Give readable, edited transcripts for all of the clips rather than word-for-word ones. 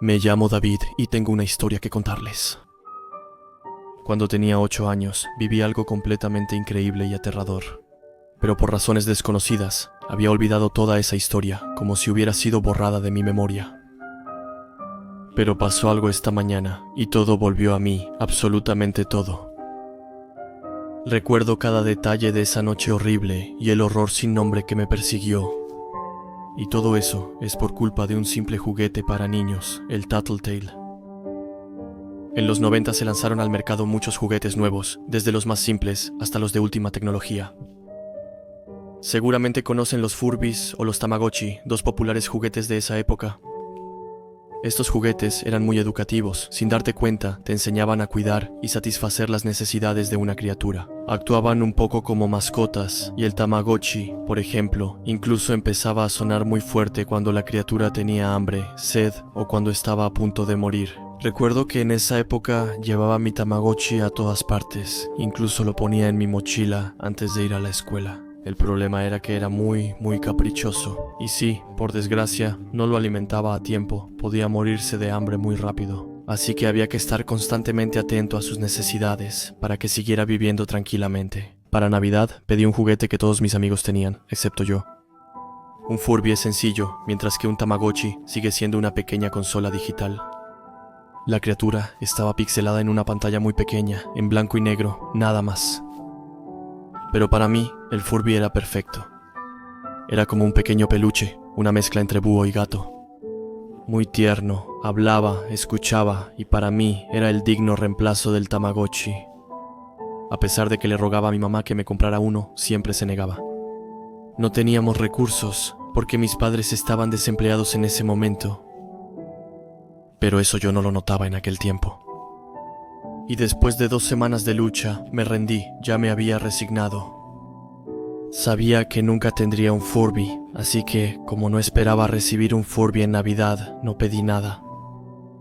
Me llamo David y tengo una historia que contarles. Cuando tenía 8 años, viví algo completamente increíble y aterrador. Pero por razones desconocidas, había olvidado toda esa historia, como si hubiera sido borrada de mi memoria. Pero pasó algo esta mañana, y todo volvió a mí, absolutamente todo. Recuerdo cada detalle de esa noche horrible y el horror sin nombre que me persiguió. Y todo eso es por culpa de un simple juguete para niños, el Tattletale. En los 90 se lanzaron al mercado muchos juguetes nuevos, desde los más simples hasta los de última tecnología. Seguramente conocen los Furbies o los Tamagotchi, dos populares juguetes de esa época. Estos juguetes eran muy educativos, sin darte cuenta, te enseñaban a cuidar y satisfacer las necesidades de una criatura. Actuaban un poco como mascotas, y el Tamagotchi, por ejemplo, incluso empezaba a sonar muy fuerte cuando la criatura tenía hambre, sed o cuando estaba a punto de morir. Recuerdo que en esa época llevaba mi Tamagotchi a todas partes, incluso lo ponía en mi mochila antes de ir a la escuela. El problema era que era muy caprichoso. Y sí, por desgracia, no lo alimentaba a tiempo. Podía morirse de hambre muy rápido. Así que había que estar constantemente atento a sus necesidades para que siguiera viviendo tranquilamente. Para Navidad, pedí un juguete que todos mis amigos tenían, excepto yo. Un Furby es sencillo, mientras que un Tamagotchi sigue siendo una pequeña consola digital. La criatura estaba pixelada en una pantalla muy pequeña, en blanco y negro, nada más. Pero para mí, el Furby era perfecto. Era como un pequeño peluche, una mezcla entre búho y gato. Muy tierno, hablaba, escuchaba y para mí era el digno reemplazo del Tamagotchi. A pesar de que le rogaba a mi mamá que me comprara uno, siempre se negaba. No teníamos recursos porque mis padres estaban desempleados en ese momento. Pero eso yo no lo notaba en aquel tiempo. Y después de 2 semanas de lucha, me rendí, ya me había resignado. Sabía que nunca tendría un Furby, así que, como no esperaba recibir un Furby en Navidad, no pedí nada.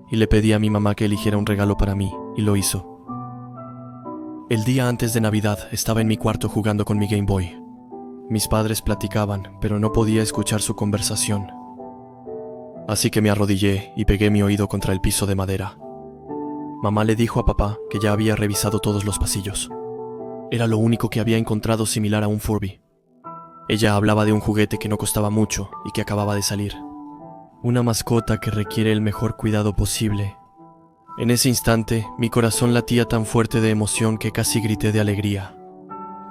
Y le pedí a mi mamá que eligiera un regalo para mí, y lo hizo. El día antes de Navidad estaba en mi cuarto jugando con mi Game Boy. Mis padres platicaban, pero no podía escuchar su conversación. Así que me arrodillé y pegué mi oído contra el piso de madera. Mamá le dijo a papá que ya había revisado todos los pasillos. Era lo único que había encontrado similar a un Furby. Ella hablaba de un juguete que no costaba mucho y que acababa de salir. Una mascota que requiere el mejor cuidado posible. En ese instante, mi corazón latía tan fuerte de emoción que casi grité de alegría.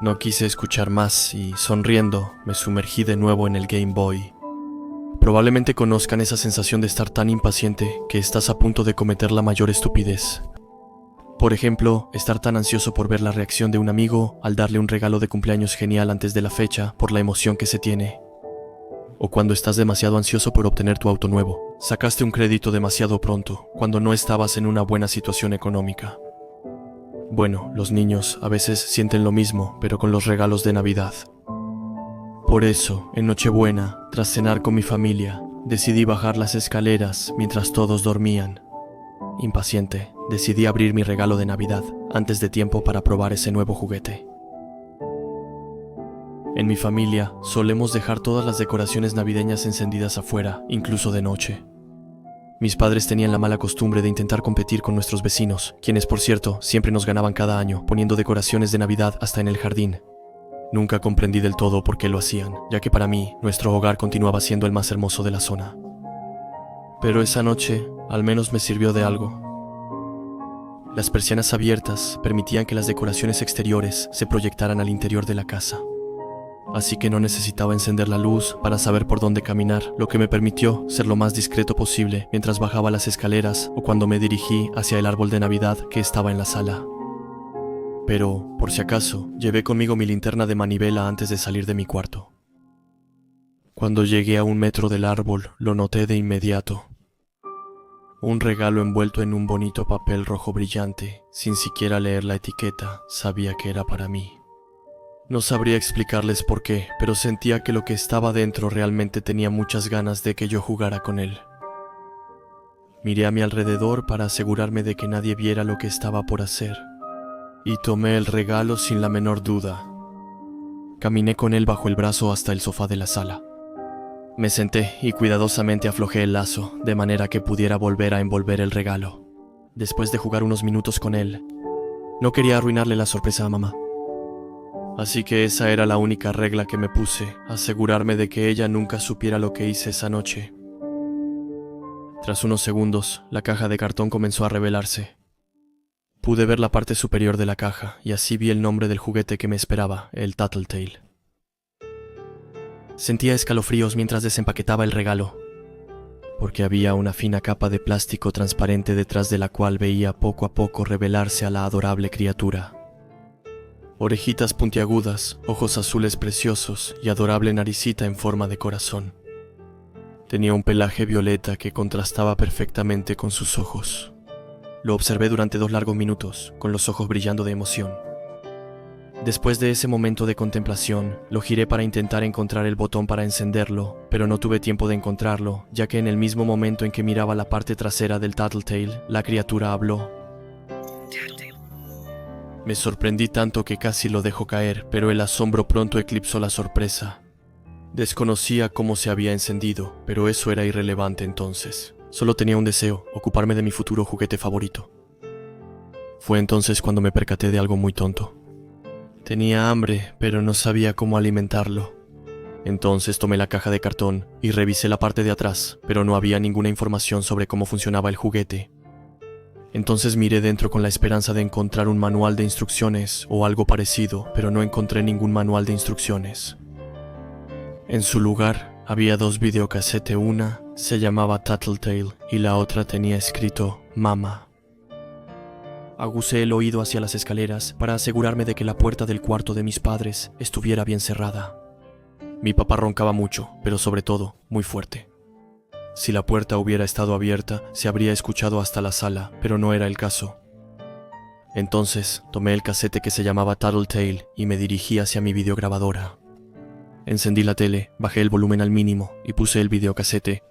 No quise escuchar más y, sonriendo, me sumergí de nuevo en el Game Boy. Probablemente conozcan esa sensación de estar tan impaciente que estás a punto de cometer la mayor estupidez. Por ejemplo, estar tan ansioso por ver la reacción de un amigo al darle un regalo de cumpleaños genial antes de la fecha por la emoción que se tiene. O cuando estás demasiado ansioso por obtener tu auto nuevo. Sacaste un crédito demasiado pronto, cuando no estabas en una buena situación económica. Bueno, los niños a veces sienten lo mismo, pero con los regalos de Navidad. Por eso, en Nochebuena, tras cenar con mi familia, decidí bajar las escaleras mientras todos dormían. Impaciente, decidí abrir mi regalo de Navidad antes de tiempo para probar ese nuevo juguete. En mi familia, solemos dejar todas las decoraciones navideñas encendidas afuera, incluso de noche. Mis padres tenían la mala costumbre de intentar competir con nuestros vecinos, quienes, por cierto, siempre nos ganaban cada año, poniendo decoraciones de Navidad hasta en el jardín. Nunca comprendí del todo por qué lo hacían, ya que para mí, nuestro hogar continuaba siendo el más hermoso de la zona. Pero esa noche, al menos me sirvió de algo. Las persianas abiertas permitían que las decoraciones exteriores se proyectaran al interior de la casa. Así que no necesitaba encender la luz para saber por dónde caminar, lo que me permitió ser lo más discreto posible mientras bajaba las escaleras o cuando me dirigí hacia el árbol de Navidad que estaba en la sala. Pero, por si acaso, llevé conmigo mi linterna de manivela antes de salir de mi cuarto. Cuando llegué a 1 metro del árbol, lo noté de inmediato. Un regalo envuelto en un bonito papel rojo brillante, sin siquiera leer la etiqueta, sabía que era para mí. No sabría explicarles por qué, pero sentía que lo que estaba dentro realmente tenía muchas ganas de que yo jugara con él. Miré a mi alrededor para asegurarme de que nadie viera lo que estaba por hacer. Y tomé el regalo sin la menor duda. Caminé con él bajo el brazo hasta el sofá de la sala. Me senté y cuidadosamente aflojé el lazo, de manera que pudiera volver a envolver el regalo. Después de jugar unos minutos con él, no quería arruinarle la sorpresa a mamá. Así que esa era la única regla que me puse, asegurarme de que ella nunca supiera lo que hice esa noche. Tras unos segundos, la caja de cartón comenzó a revelarse. Pude ver la parte superior de la caja y así vi el nombre del juguete que me esperaba, el Tattletale. Sentía escalofríos mientras desempaquetaba el regalo, porque había una fina capa de plástico transparente detrás de la cual veía poco a poco revelarse a la adorable criatura. Orejitas puntiagudas, ojos azules preciosos y adorable naricita en forma de corazón. Tenía un pelaje violeta que contrastaba perfectamente con sus ojos. Lo observé durante 2 largos minutos, con los ojos brillando de emoción. Después de ese momento de contemplación, lo giré para intentar encontrar el botón para encenderlo, pero no tuve tiempo de encontrarlo, ya que en el mismo momento en que miraba la parte trasera del Tattletale, la criatura habló. Me sorprendí tanto que casi lo dejó caer, pero el asombro pronto eclipsó la sorpresa. Desconocía cómo se había encendido, pero eso era irrelevante entonces. Solo tenía un deseo, ocuparme de mi futuro juguete favorito. Fue entonces cuando me percaté de algo muy tonto. Tenía hambre, pero no sabía cómo alimentarlo. Entonces tomé la caja de cartón y revisé la parte de atrás, pero no había ninguna información sobre cómo funcionaba el juguete. Entonces miré dentro con la esperanza de encontrar un manual de instrucciones o algo parecido, pero no encontré ningún manual de instrucciones. En su lugar, había 2 videocasetes, una se llamaba Tattletale y la otra tenía escrito Mama. Aguzé el oído hacia las escaleras para asegurarme de que la puerta del cuarto de mis padres estuviera bien cerrada. Mi papá roncaba mucho, pero sobre todo, muy fuerte. Si la puerta hubiera estado abierta, se habría escuchado hasta la sala, pero no era el caso. Entonces, tomé el casete que se llamaba Tattletale y me dirigí hacia mi videograbadora. Encendí la tele, bajé el volumen al mínimo y puse el videocasete.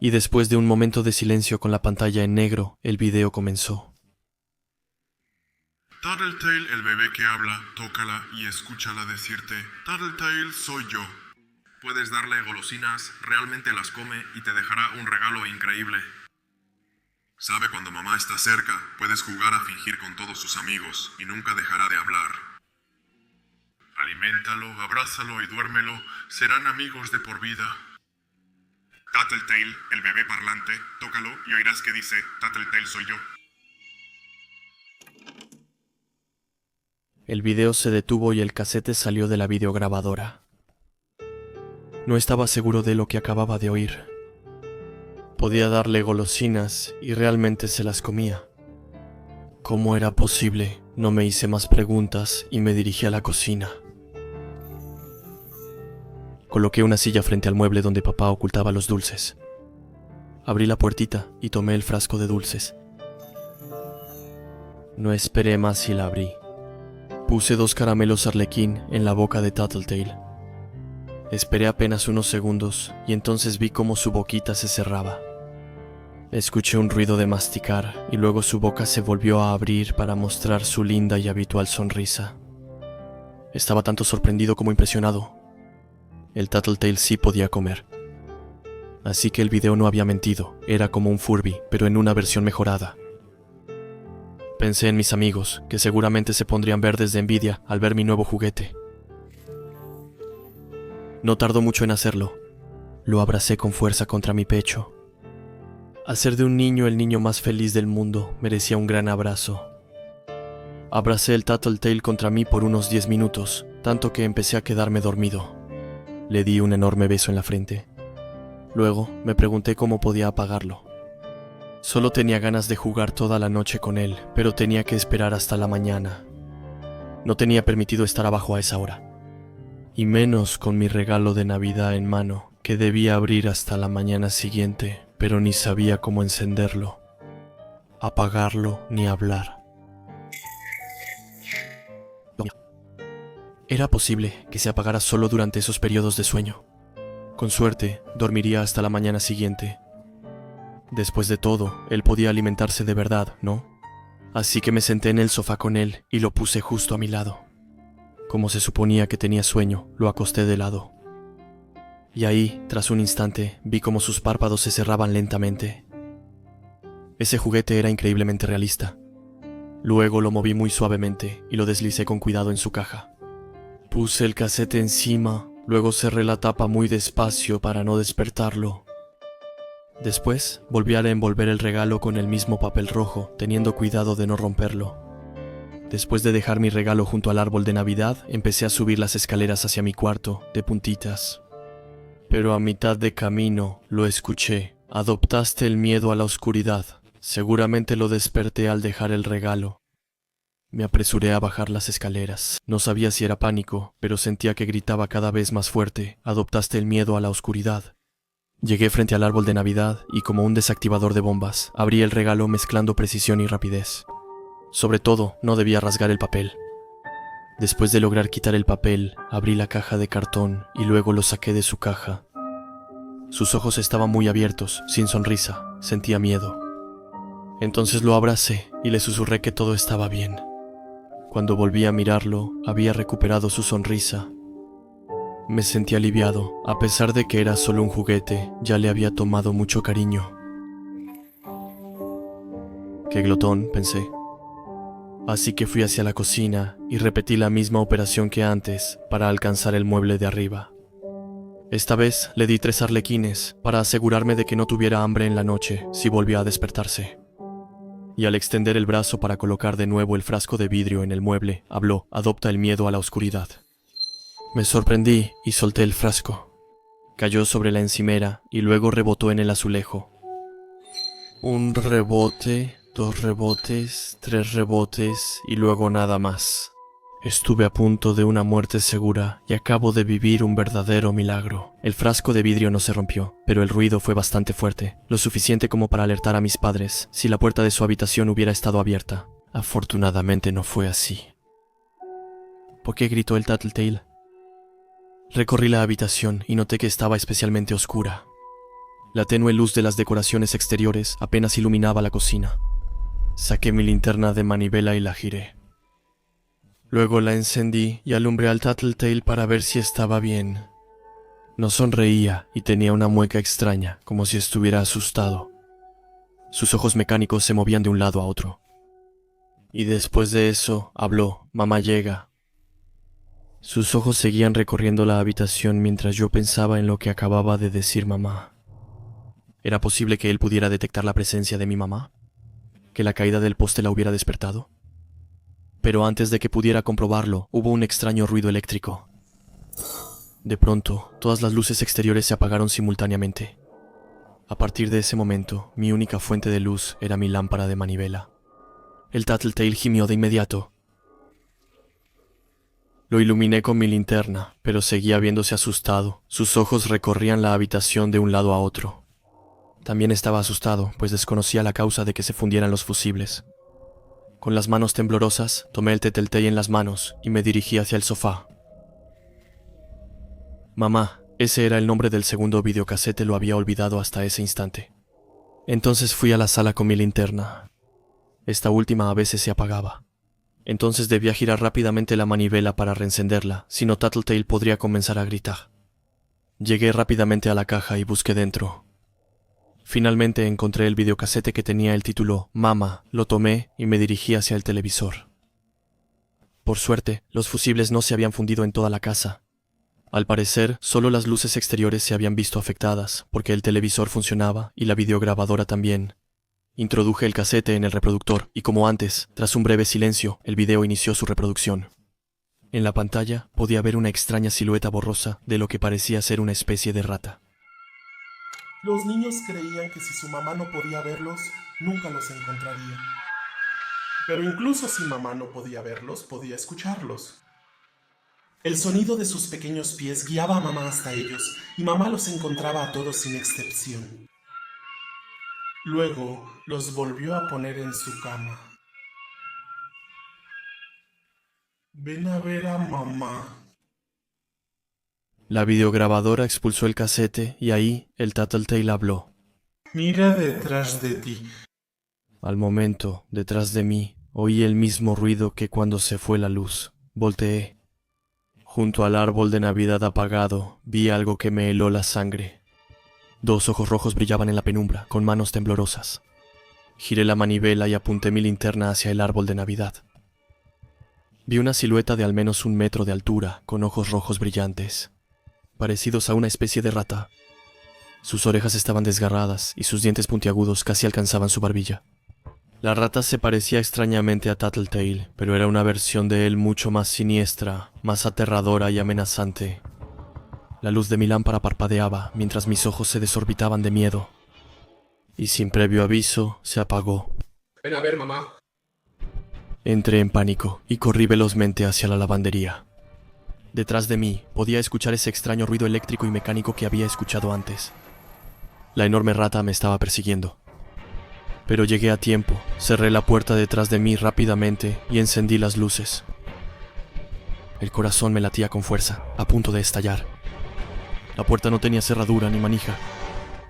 Y después de un momento de silencio con la pantalla en negro, el video comenzó. Tattletale, el bebé que habla, tócala y escúchala decirte, Tattletale soy yo. Puedes darle golosinas, realmente las come y te dejará un regalo increíble. Sabe cuando mamá está cerca, puedes jugar a fingir con todos sus amigos y nunca dejará de hablar. Aliméntalo, abrázalo y duérmelo, serán amigos de por vida. Tattletale, el bebé parlante, tócalo y oirás que dice, Tattletale soy yo. El video se detuvo y el casete salió de la videograbadora. No estaba seguro de lo que acababa de oír. Podía darle golosinas y realmente se las comía. ¿Cómo era posible? No me hice más preguntas y me dirigí a la cocina. Coloqué una silla frente al mueble donde papá ocultaba los dulces. Abrí la puertita y tomé el frasco de dulces. No esperé más y la abrí. Puse 2 caramelos Arlequín en la boca de Tattletale. Esperé apenas unos segundos y entonces vi cómo su boquita se cerraba. Escuché un ruido de masticar y luego su boca se volvió a abrir para mostrar su linda y habitual sonrisa. Estaba tanto sorprendido como impresionado. El Tattletale sí podía comer. Así que el video no había mentido, era como un Furby, pero en una versión mejorada. Pensé en mis amigos, que seguramente se pondrían verdes de envidia al ver mi nuevo juguete. No tardó mucho en hacerlo. Lo abracé con fuerza contra mi pecho. Al ser de un niño el niño más feliz del mundo, merecía un gran abrazo. Abracé el Tattletale contra mí por unos 10 minutos, tanto que empecé a quedarme dormido. Le di un enorme beso en la frente. Luego me pregunté cómo podía apagarlo. Solo tenía ganas de jugar toda la noche con él, pero tenía que esperar hasta la mañana. No tenía permitido estar abajo a esa hora. Y menos con mi regalo de Navidad en mano, que debía abrir hasta la mañana siguiente, pero ni sabía cómo encenderlo, apagarlo ni hablar. Era posible que se apagara solo durante esos periodos de sueño. Con suerte, dormiría hasta la mañana siguiente. Después de todo, él podía alimentarse de verdad, ¿no? Así que me senté en el sofá con él y lo puse justo a mi lado. Como se suponía que tenía sueño, lo acosté de lado. Y ahí, tras un instante, vi cómo sus párpados se cerraban lentamente. Ese juguete era increíblemente realista. Luego lo moví muy suavemente y lo deslicé con cuidado en su caja. Puse el casete encima, luego cerré la tapa muy despacio para no despertarlo. Después, volví a envolver el regalo con el mismo papel rojo, teniendo cuidado de no romperlo. Después de dejar mi regalo junto al árbol de Navidad, empecé a subir las escaleras hacia mi cuarto, de puntitas. Pero a mitad de camino, lo escuché. Adoptaste el miedo a la oscuridad. Seguramente lo desperté al dejar el regalo. Me apresuré a bajar las escaleras. No sabía si era pánico, pero sentía que gritaba cada vez más fuerte. Adoptaste el miedo a la oscuridad. Llegué frente al árbol de Navidad y, como un desactivador de bombas, abrí el regalo mezclando precisión y rapidez. Sobre todo, no debía rasgar el papel. Después de lograr quitar el papel, abrí la caja de cartón y luego lo saqué de su caja. Sus ojos estaban muy abiertos, sin sonrisa. Sentía miedo. Entonces lo abracé y le susurré que todo estaba bien. Cuando volví a mirarlo, había recuperado su sonrisa. Me sentí aliviado. A pesar de que era solo un juguete, ya le había tomado mucho cariño. Qué glotón, pensé. Así que fui hacia la cocina y repetí la misma operación que antes para alcanzar el mueble de arriba. Esta vez le di 3 arlequines para asegurarme de que no tuviera hambre en la noche si volvía a despertarse. Y al extender el brazo para colocar de nuevo el frasco de vidrio en el mueble, habló: adopta el miedo a la oscuridad. Me sorprendí y solté el frasco. Cayó sobre la encimera y luego rebotó en el azulejo. Un rebote, 2 rebotes, 3 rebotes y luego nada más. Estuve a punto de una muerte segura y acabo de vivir un verdadero milagro. El frasco de vidrio no se rompió, pero el ruido fue bastante fuerte, lo suficiente como para alertar a mis padres si la puerta de su habitación hubiera estado abierta. Afortunadamente no fue así. ¿Por qué gritó el Tattletale? Recorrí la habitación y noté que estaba especialmente oscura. La tenue luz de las decoraciones exteriores apenas iluminaba la cocina. Saqué mi linterna de manivela y la giré. Luego la encendí y alumbré al Tattletale para ver si estaba bien. No sonreía y tenía una mueca extraña, como si estuviera asustado. Sus ojos mecánicos se movían de un lado a otro. Y después de eso, habló: mamá llega. Sus ojos seguían recorriendo la habitación mientras yo pensaba en lo que acababa de decir mamá. ¿Era posible que él pudiera detectar la presencia de mi mamá? ¿Que la caída del poste la hubiera despertado? Pero antes de que pudiera comprobarlo, hubo un extraño ruido eléctrico. De pronto, todas las luces exteriores se apagaron simultáneamente. A partir de ese momento, mi única fuente de luz era mi lámpara de manivela. El Tattletale gimió de inmediato. Lo iluminé con mi linterna, pero seguía viéndose asustado. Sus ojos recorrían la habitación de un lado a otro. También estaba asustado, pues desconocía la causa de que se fundieran los fusibles. Con las manos temblorosas, tomé el Tattletale en las manos y me dirigí hacia el sofá. Mamá, ese era el nombre del segundo videocasete, lo había olvidado hasta ese instante. Entonces fui a la sala con mi linterna. Esta última a veces se apagaba. Entonces debía girar rápidamente la manivela para reencenderla, si no Tattletale podría comenzar a gritar. Llegué rápidamente a la caja y busqué dentro. Finalmente encontré el videocasete que tenía el título Mama, lo tomé y me dirigí hacia el televisor. Por suerte, los fusibles no se habían fundido en toda la casa. Al parecer, solo las luces exteriores se habían visto afectadas, porque el televisor funcionaba y la videograbadora también. Introduje el casete en el reproductor y, como antes, tras un breve silencio, el video inició su reproducción. En la pantalla podía ver una extraña silueta borrosa de lo que parecía ser una especie de rata. Los niños creían que si su mamá no podía verlos, nunca los encontraría. Pero incluso si mamá no podía verlos, podía escucharlos. El sonido de sus pequeños pies guiaba a mamá hasta ellos, y mamá los encontraba a todos sin excepción. Luego los volvió a poner en su cama. Ven a ver a mamá. La videograbadora expulsó el casete y ahí el Tattletale habló. Mira detrás de ti. Al momento, detrás de mí, oí el mismo ruido que cuando se fue la luz. Volteé. Junto al árbol de Navidad apagado, vi algo que me heló la sangre. 2 ojos rojos brillaban en la penumbra, con manos temblorosas. Giré la manivela y apunté mi linterna hacia el árbol de Navidad. Vi una silueta de al menos 1 metro de altura, con ojos rojos brillantes, parecidos a una especie de rata. Sus orejas estaban desgarradas y sus dientes puntiagudos casi alcanzaban su barbilla. La rata se parecía extrañamente a Tattletale, pero era una versión de él mucho más siniestra, más aterradora y amenazante. La luz de mi lámpara parpadeaba mientras mis ojos se desorbitaban de miedo. Y sin previo aviso, se apagó. Ven a ver, mamá. Entré en pánico y corrí velozmente hacia la lavandería. Detrás de mí podía escuchar ese extraño ruido eléctrico y mecánico que había escuchado antes. La enorme rata me estaba persiguiendo. Pero llegué a tiempo, cerré la puerta detrás de mí rápidamente y encendí las luces. El corazón me latía con fuerza, a punto de estallar. La puerta no tenía cerradura ni manija,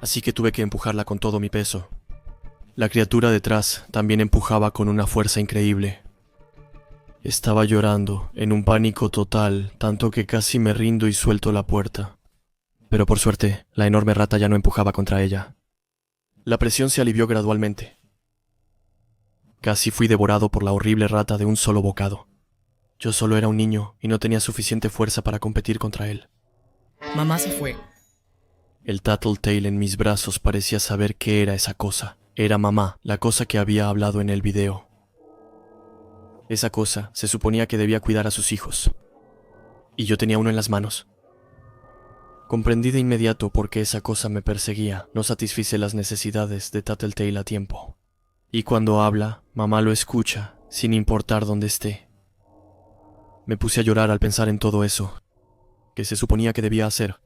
así que tuve que empujarla con todo mi peso. La criatura detrás también empujaba con una fuerza increíble. Estaba llorando, en un pánico total, tanto que casi me rindo y suelto la puerta. Pero por suerte, la enorme rata ya no empujaba contra ella. La presión se alivió gradualmente. Casi fui devorado por la horrible rata de un solo bocado. Yo solo era un niño y no tenía suficiente fuerza para competir contra él. Mamá se fue. El Tattletale en mis brazos parecía saber qué era esa cosa. Era mamá, la cosa que había hablado en el video. Esa cosa se suponía que debía cuidar a sus hijos. Y yo tenía uno en las manos. Comprendí de inmediato por qué esa cosa me perseguía. No satisfice las necesidades de Tattletale a tiempo. Y cuando habla, mamá lo escucha, sin importar dónde esté. Me puse a llorar al pensar en todo eso, que se suponía que debía hacer.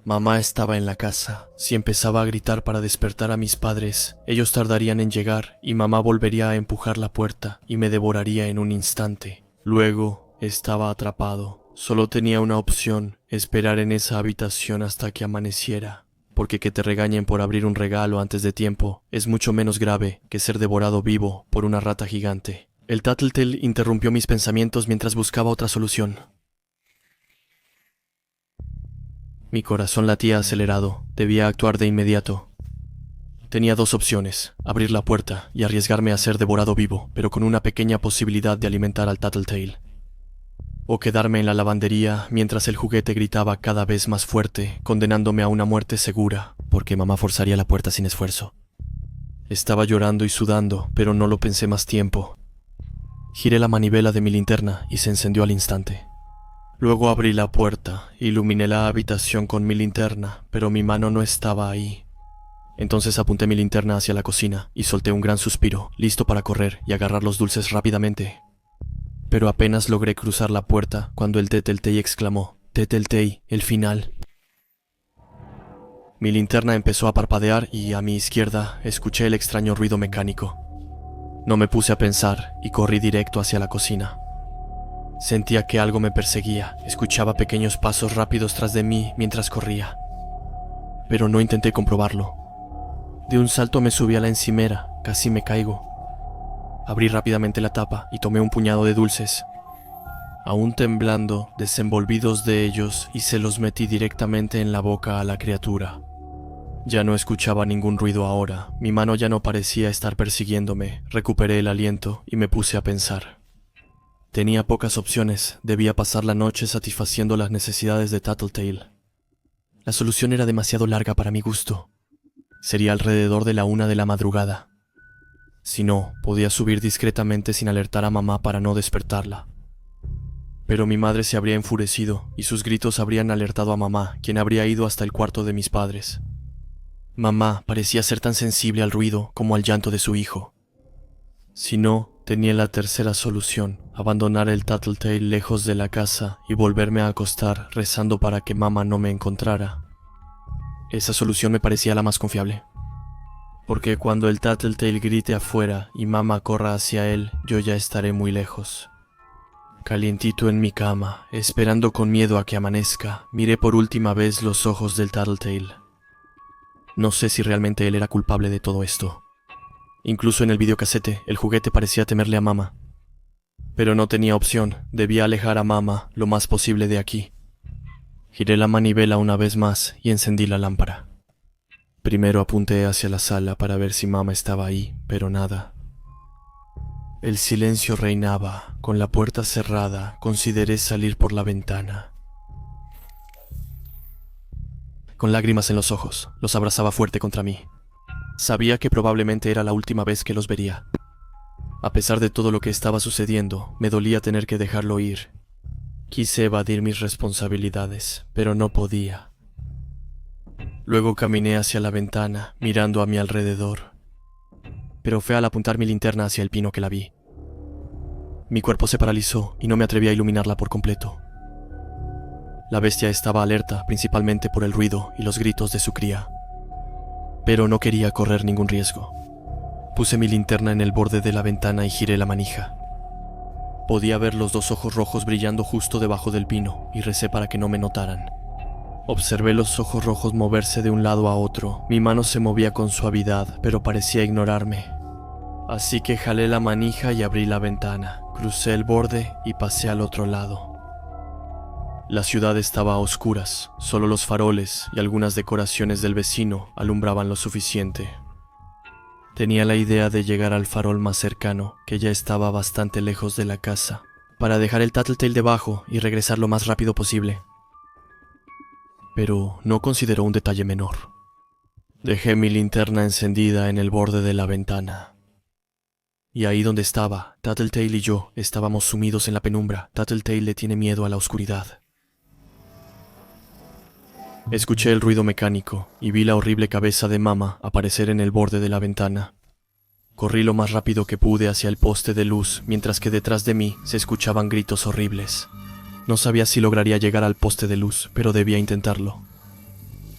Mamá estaba en la casa. Si empezaba a gritar para despertar a mis padres, ellos tardarían en llegar y mamá volvería a empujar la puerta y me devoraría en un instante. Luego estaba atrapado. Solo tenía una opción, esperar en esa habitación hasta que amaneciera, porque que te regañen por abrir un regalo antes de tiempo es mucho menos grave que ser devorado vivo por una rata gigante. El Tattletale interrumpió mis pensamientos mientras buscaba otra solución. Mi corazón latía acelerado. Debía actuar de inmediato. Tenía 2 opciones, abrir la puerta y arriesgarme a ser devorado vivo, pero con una pequeña posibilidad de alimentar al Tattletale. O quedarme en la lavandería mientras el juguete gritaba cada vez más fuerte, condenándome a una muerte segura, porque mamá forzaría la puerta sin esfuerzo. Estaba llorando y sudando, pero no lo pensé más tiempo. Giré la manivela de mi linterna y se encendió al instante. Luego abrí la puerta, iluminé la habitación con mi linterna, pero mi mano no estaba ahí. Entonces apunté mi linterna hacia la cocina y solté un gran suspiro, listo para correr y agarrar los dulces rápidamente. Pero apenas logré cruzar la puerta cuando el Tattletale exclamó: «Tattletale, el final». Mi linterna empezó a parpadear y a mi izquierda escuché el extraño ruido mecánico. No me puse a pensar y corrí directo hacia la cocina. Sentía que algo me perseguía, escuchaba pequeños pasos rápidos tras de mí mientras corría. Pero no intenté comprobarlo. De un salto me subí a la encimera, casi me caigo. Abrí rápidamente la tapa y tomé un puñado de dulces. Aún temblando, desenvolví 2 de ellos y se los metí directamente en la boca a la criatura. Ya no escuchaba ningún ruido ahora, mi mano ya no parecía estar persiguiéndome. Recuperé el aliento y me puse a pensar. Tenía pocas opciones, debía pasar la noche satisfaciendo las necesidades de Tattletale. La solución era demasiado larga para mi gusto. Sería alrededor de la 1 de la madrugada. Si no, podía subir discretamente sin alertar a mamá para no despertarla. Pero mi madre se habría enfurecido y sus gritos habrían alertado a mamá, quien habría ido hasta el cuarto de mis padres. Mamá parecía ser tan sensible al ruido como al llanto de su hijo. Si no, tenía la tercera solución, abandonar el Tattletale lejos de la casa y volverme a acostar rezando para que mamá no me encontrara. Esa solución me parecía la más confiable. Porque cuando el Tattletale grite afuera y mamá corra hacia él, yo ya estaré muy lejos. Calientito en mi cama, esperando con miedo a que amanezca, miré por última vez los ojos del Tattletale. No sé si realmente él era culpable de todo esto. Incluso en el videocasete, el juguete parecía temerle a mamá. Pero no tenía opción, debía alejar a mamá lo más posible de aquí. Giré la manivela una vez más y encendí la lámpara. Primero apunté hacia la sala para ver si mamá estaba ahí, pero nada. El silencio reinaba. Con la puerta cerrada, consideré salir por la ventana. Con lágrimas en los ojos, los abrazaba fuerte contra mí. Sabía que probablemente era la última vez que los vería. A pesar de todo lo que estaba sucediendo, me dolía tener que dejarlo ir. Quise evadir mis responsabilidades, pero no podía. Luego caminé hacia la ventana, mirando a mi alrededor. Pero fue al apuntar mi linterna hacia el pino que la vi. Mi cuerpo se paralizó y no me atreví a iluminarla por completo. La bestia estaba alerta, principalmente por el ruido y los gritos de su cría. Pero no quería correr ningún riesgo. Puse mi linterna en el borde de la ventana y giré la manija. Podía ver los dos ojos rojos brillando justo debajo del pino y recé para que no me notaran. Observé los ojos rojos moverse de un lado a otro. Mi mano se movía con suavidad, pero parecía ignorarme. Así que jalé la manija y abrí la ventana. Crucé el borde y pasé al otro lado. La ciudad estaba a oscuras. Solo los faroles y algunas decoraciones del vecino alumbraban lo suficiente. Tenía la idea de llegar al farol más cercano, que ya estaba bastante lejos de la casa, para dejar el Tattletale debajo y regresar lo más rápido posible. Pero no consideró un detalle menor. Dejé mi linterna encendida en el borde de la ventana. Y ahí donde estaba, Tattletale y yo estábamos sumidos en la penumbra. Tattletale le tiene miedo a la oscuridad. Escuché el ruido mecánico y vi la horrible cabeza de mamá aparecer en el borde de la ventana. Corrí lo más rápido que pude hacia el poste de luz, mientras que detrás de mí se escuchaban gritos horribles. No sabía si lograría llegar al poste de luz, pero debía intentarlo.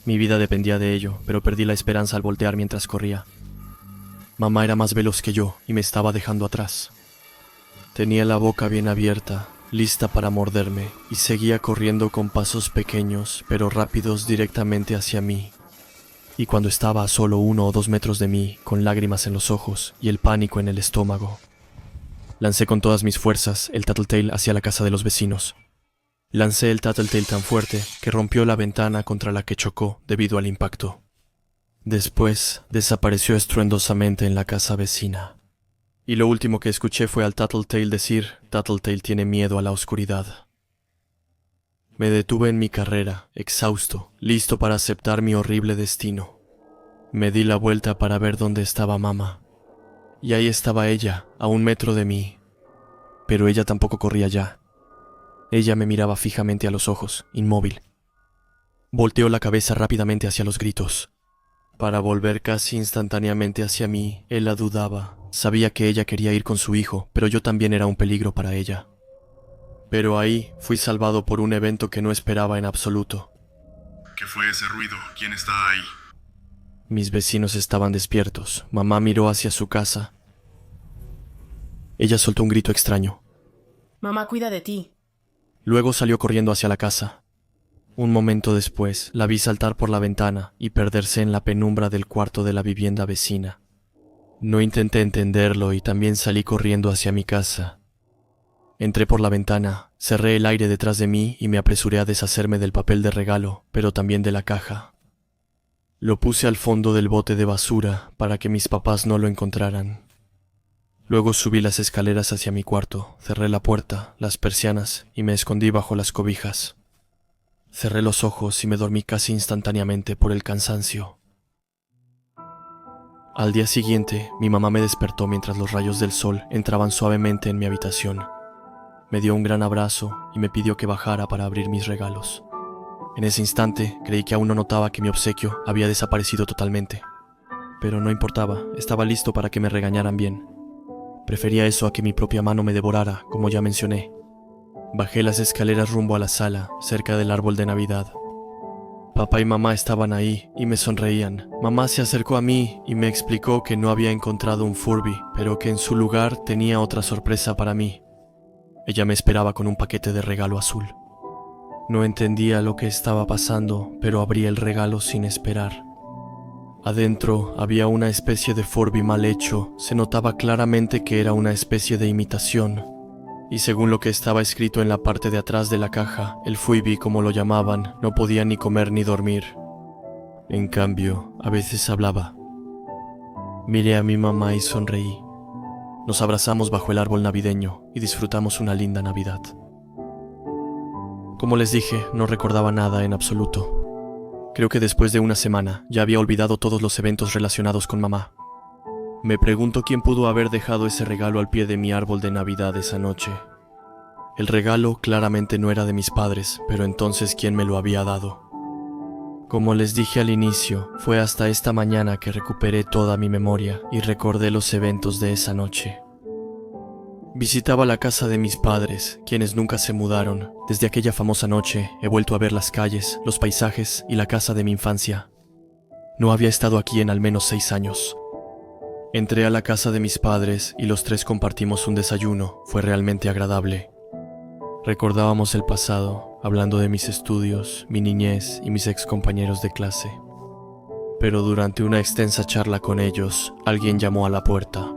Mi vida dependía de ello, pero perdí la esperanza al voltear mientras corría. Mamá era más veloz que yo y me estaba dejando atrás. Tenía la boca bien abierta, lista para morderme, y seguía corriendo con pasos pequeños, pero rápidos directamente hacia mí. Y cuando estaba a solo 1 o 2 metros de mí, con lágrimas en los ojos y el pánico en el estómago, lancé con todas mis fuerzas el Tattletale hacia la casa de los vecinos. Lancé el Tattletale tan fuerte que rompió la ventana contra la que chocó debido al impacto. Después, desapareció estruendosamente en la casa vecina. Y lo último que escuché fue al Tattletale decir: Tattletale tiene miedo a la oscuridad. Me detuve en mi carrera, exhausto, listo para aceptar mi horrible destino. Me di la vuelta para ver dónde estaba mamá. Y ahí estaba ella, a 1 metro de mí. Pero ella tampoco corría ya. Ella me miraba fijamente a los ojos, inmóvil. Volteó la cabeza rápidamente hacia los gritos, para volver casi instantáneamente hacia mí. Él la dudaba. Sabía que ella quería ir con su hijo, pero yo también era un peligro para ella. Pero ahí fui salvado por un evento que no esperaba en absoluto. ¿Qué fue ese ruido? ¿Quién está ahí? Mis vecinos estaban despiertos. Mamá miró hacia su casa. Ella soltó un grito extraño. Mamá cuida de ti. Luego salió corriendo hacia la casa. Un momento después, la vi saltar por la ventana y perderse en la penumbra del cuarto de la vivienda vecina. No intenté entenderlo y también salí corriendo hacia mi casa. Entré por la ventana, cerré el aire detrás de mí y me apresuré a deshacerme del papel de regalo, pero también de la caja. Lo puse al fondo del bote de basura para que mis papás no lo encontraran. Luego subí las escaleras hacia mi cuarto, cerré la puerta, las persianas y me escondí bajo las cobijas. Cerré los ojos y me dormí casi instantáneamente por el cansancio. Al día siguiente, mi mamá me despertó mientras los rayos del sol entraban suavemente en mi habitación. Me dio un gran abrazo y me pidió que bajara para abrir mis regalos. En ese instante, creí que aún no notaba que mi obsequio había desaparecido totalmente. Pero no importaba, estaba listo para que me regañaran bien. Prefería eso a que mi propia mano me devorara, como ya mencioné. Bajé las escaleras rumbo a la sala, cerca del árbol de Navidad. Papá y mamá estaban ahí y me sonreían. Mamá se acercó a mí y me explicó que no había encontrado un Furby, pero que en su lugar tenía otra sorpresa para mí. Ella me esperaba con un paquete de regalo azul. No entendía lo que estaba pasando, pero abrí el regalo sin esperar. Adentro había una especie de Furby mal hecho. Se notaba claramente que era una especie de imitación. y según lo que estaba escrito en la parte de atrás de la caja, el Fuibi, como lo llamaban, no podía ni comer ni dormir. En cambio, a veces hablaba. Miré a mi mamá y sonreí. Nos abrazamos bajo el árbol navideño y disfrutamos una linda Navidad. Como les dije, no recordaba nada en absoluto. Creo que después de una semana ya había olvidado todos los eventos relacionados con mamá. Me pregunto quién pudo haber dejado ese regalo al pie de mi árbol de Navidad esa noche. El regalo claramente no era de mis padres, pero entonces ¿quién me lo había dado? Como les dije al inicio, fue hasta esta mañana que recuperé toda mi memoria y recordé los eventos de esa noche. Visitaba la casa de mis padres, quienes nunca se mudaron. Desde aquella famosa noche he vuelto a ver las calles, los paisajes y la casa de mi infancia. No había estado aquí en al menos 6 años. Entré a la casa de mis padres y los tres compartimos un desayuno. Fue realmente agradable. Recordábamos el pasado, hablando de mis estudios, mi niñez y mis excompañeros de clase. Pero durante una extensa charla con ellos, alguien llamó a la puerta.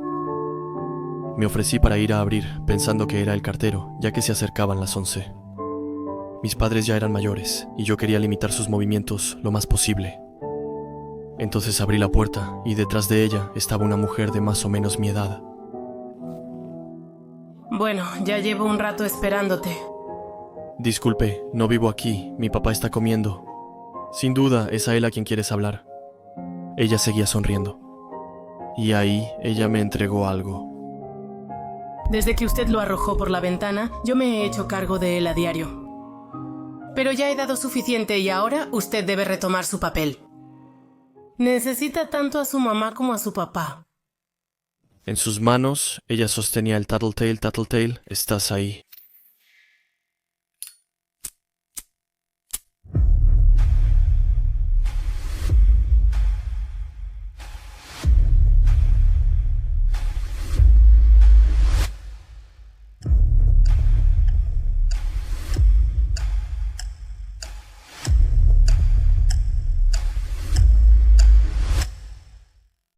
Me ofrecí para ir a abrir, pensando que era el cartero, ya que se acercaban las 11. Mis padres ya eran mayores, y yo quería limitar sus movimientos lo más posible. Entonces abrí la puerta, y detrás de ella estaba una mujer de más o menos mi edad. Bueno, ya llevo un rato esperándote. Disculpe, no vivo aquí, mi papá está comiendo. Sin duda, es a él a quien quieres hablar. Ella seguía sonriendo. Y ahí ella me entregó algo. Desde que usted lo arrojó por la ventana, yo me he hecho cargo de él a diario. Pero ya he dado suficiente y ahora usted debe retomar su papel. Necesita tanto a su mamá como a su papá. En sus manos, ella sostenía el Tattletale, Tattletale, estás ahí.